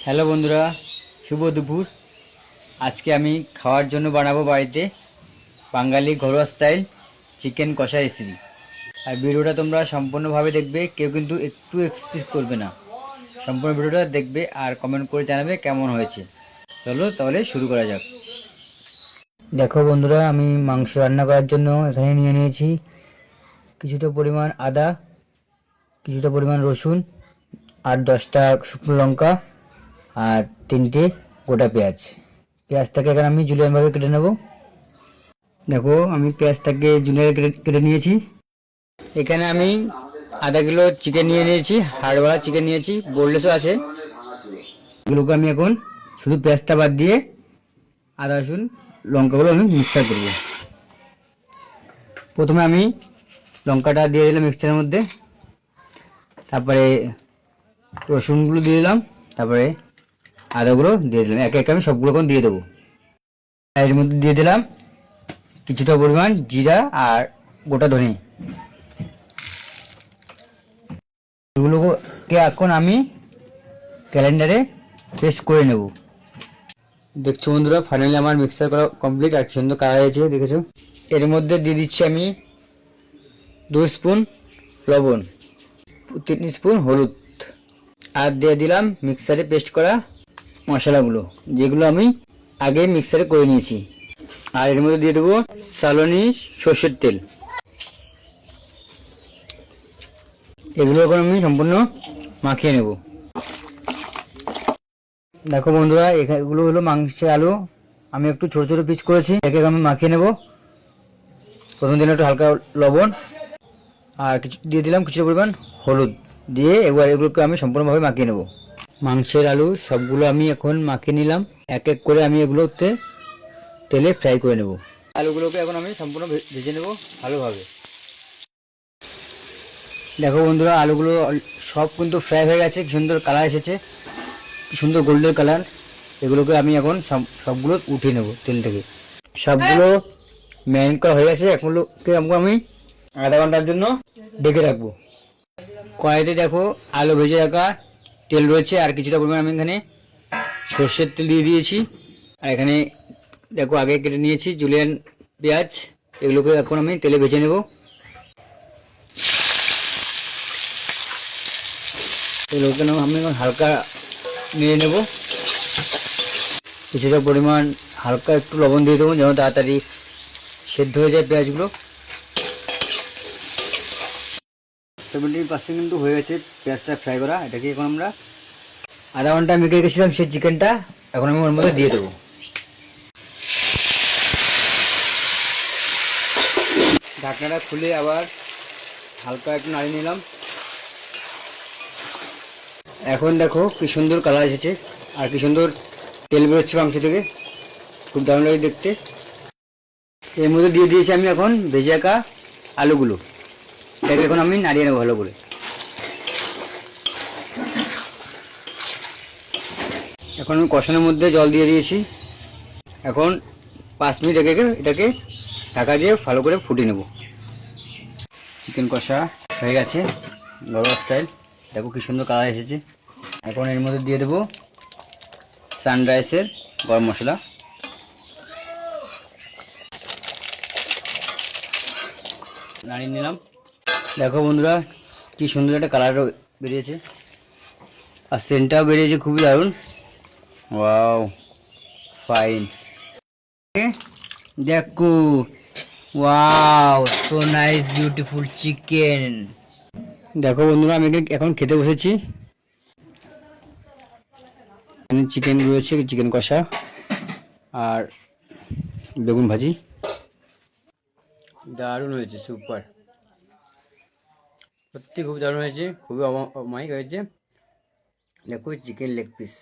Hello বন্ধুরা, শুভ দুপুর। আজকে আমি খাওয়ার জন্য বানাবো বাড়িতে বাঙালি ঘরোয়া স্টাইল চিকেন কষা রেসিপি। আর ভিডিওটা তোমরা সম্পূর্ণভাবে দেখবে, কেউ কিন্তু একটু এক্সকিউজ করবে না। সম্পূর্ণ ভিডিওটা দেখবে আর কমেন্ট করে জানাবে কেমন হয়েছে। চলো তাহলে শুরু করা যাক। দেখো বন্ধুরা, আমি মাংস রান্না করার জন্য এখানে নিয়ে নিয়েছি কিছুটা পরিমাণ আদা, কিছুটা পরিমাণ রসুন, আর 10টা শুকনো লঙ্কা, আর 3টে গোটা পেঁয়াজ। পেঁয়াজটাকে এখন আমি জুলিয়ানভাবে কেটে নেব। দেখো, আমি পেঁয়াজটাকে জুলিয়ান কেটে নিয়েছি। এখানে আমি আধা কিলো চিকেন নিয়ে নিয়েছি, হাড়ওয়ালা চিকেন নিয়েছি, বোনলেসও আছে। এগুলোকে আমি এখন শুধু পেঁয়াজটা বাদ দিয়ে আদা রসুন লঙ্কাগুলো আমি মিক্সার করব। প্রথমে আমি লঙ্কাটা দিয়ে দিলাম মিক্সারের মধ্যে, তারপরে রসুনগুলো দিয়ে দিলাম, তারপরে আদাগুলো দিয়ে দিলাম। একে একে আমি সবগুলো এখন দিয়ে দেবো। এর মধ্যে দিয়ে দিলাম কিছুটা পরিমাণ জিরা আর গোটা ধনে। এগুলোকে এখন আমি ক্যালেন্ডারে পেস্ট করে নেব। দেখছো বন্ধুরা, ফাইনালি আমার মিক্সার করা কমপ্লিট। আর সুন্দর কালার হয়েছে, দেখেছো। এর মধ্যে দিয়ে দিচ্ছি আমি 2 স্পুন লবণ, 3 স্পুন হলুদ, আর দিয়ে দিলাম মিক্সারে পেস্ট করা মশলাগুলো, যেগুলো আমি আগে মিক্সারে করে নিয়েছি। আর এর মধ্যে দিয়ে দেবো সালোনি সর্ষের তেল। এগুলো এখন আমি সম্পূর্ণ মাখিয়ে নেব। দেখো বন্ধুরা, এগুলো হলো মাংসের আলু। আমি একটু ছোট ছোট পিস করেছি, একে আমি মাখিয়ে নেব। প্রথম দিন একটু হালকা লবণ আর কিছু দিয়ে দিলাম, কিছুটা পরিমাণ হলুদ দিয়ে এগুলোকে আমি সম্পূর্ণভাবে মাখিয়ে নেব। মাংসের আলু সবগুলো আমি এখন মাখিয়ে নিলাম। এক এক করে আমি এগুলোতে তেলে ফ্রাই করে নেব। আলুগুলোকে এখন আমি সম্পূর্ণ ভেজে নেব ভালোভাবে। দেখো বন্ধুরা, আলুগুলো সব কিন্তু ফ্রাই হয়ে গেছে, কি সুন্দর কালার এসেছে, কি সুন্দর গোল্ডেন কালার। এগুলোকে আমি এখন সবগুলো উঠিয়ে নেব তেল থেকে। সবগুলো ম্যারিনেট করা হয়ে গেছে, এগুলোকে আমি আধা ঘন্টার জন্য ঢেকে রাখবো। কড়াইতে দেখো আলু ভেজে রাখা তেল রয়েছে, আর কিছুটা পরিমাণ আমি এখানে সর্ষের তেল দিয়ে দিয়েছি। আর এখানে দেখো আগে কেটে নিয়েছি জুলিয়ান পেঁয়াজ, এগুলোকে এখন আমি তেলে ভেজে নেব। এগুলোকে আমি এখন হালকা নিয়ে নেব। কিছুটা পরিমাণ হালকা একটু লবণ দিয়ে দেবো, যেন তাড়াতাড়ি সেদ্ধ হয়ে যায় পেঁয়াজগুলো। 70% কিন্তু হয়ে গেছে পেঁয়াজটা ফ্রাই করা। এটাকে এখন আমরা আধা ঘন্টা মেখে রেখেছিলাম সেই চিকেনটা এখন আমি ওর মধ্যে দিয়ে দেবো। ঢাকনাটা খুলে আবার হালকা একটু নাড়িয়ে নিলাম। এখন দেখো কি সুন্দর কালার এসেছে, আর কি সুন্দর তেল বেরোচ্ছে মাংস থেকে, খুব দারুণ লাগে দেখতে। এর মধ্যে দিয়ে দিয়েছি আমি এখন ভেজে রাখা আলুগুলো। এটাকে এখন আমি নাড়িয়ে নেবো ভালো করে। এখন আমি কষানোর মধ্যে জল দিয়ে দিয়েছি। এখন 5 মিনিট এটাকে ঢাকা দিয়ে ভালো করে ফুটিয়ে নেব। চিকেন কষা হয়ে গেছে ঘরোয়া স্টাইল। দেখো কি সুন্দর কালার এসেছে। এখন এর মধ্যে দিয়ে দেবো সানরাইসের গরম মশলা। নাড়িয়ে নিলাম। দেখো বন্ধুরা, কি সুন্দর একটা কালার বেরিয়েছে, আর সেন্টটাও বেরিয়েছে খুবই দারুণ। Wow, fine. দেখো, wow, so nice beautiful chicken. দেখো বন্ধুরা, আমি এখন খেতে বসেছি। চিকেন রয়েছে, চিকেন কষা আর বেগুন ভাজি। দারুণ হয়েছে, সুপার, সত্যি খুব দারুণ হয়েছে, খুবই অমায়িক হয়েছে। দেখো চিকেন লেগ পিস।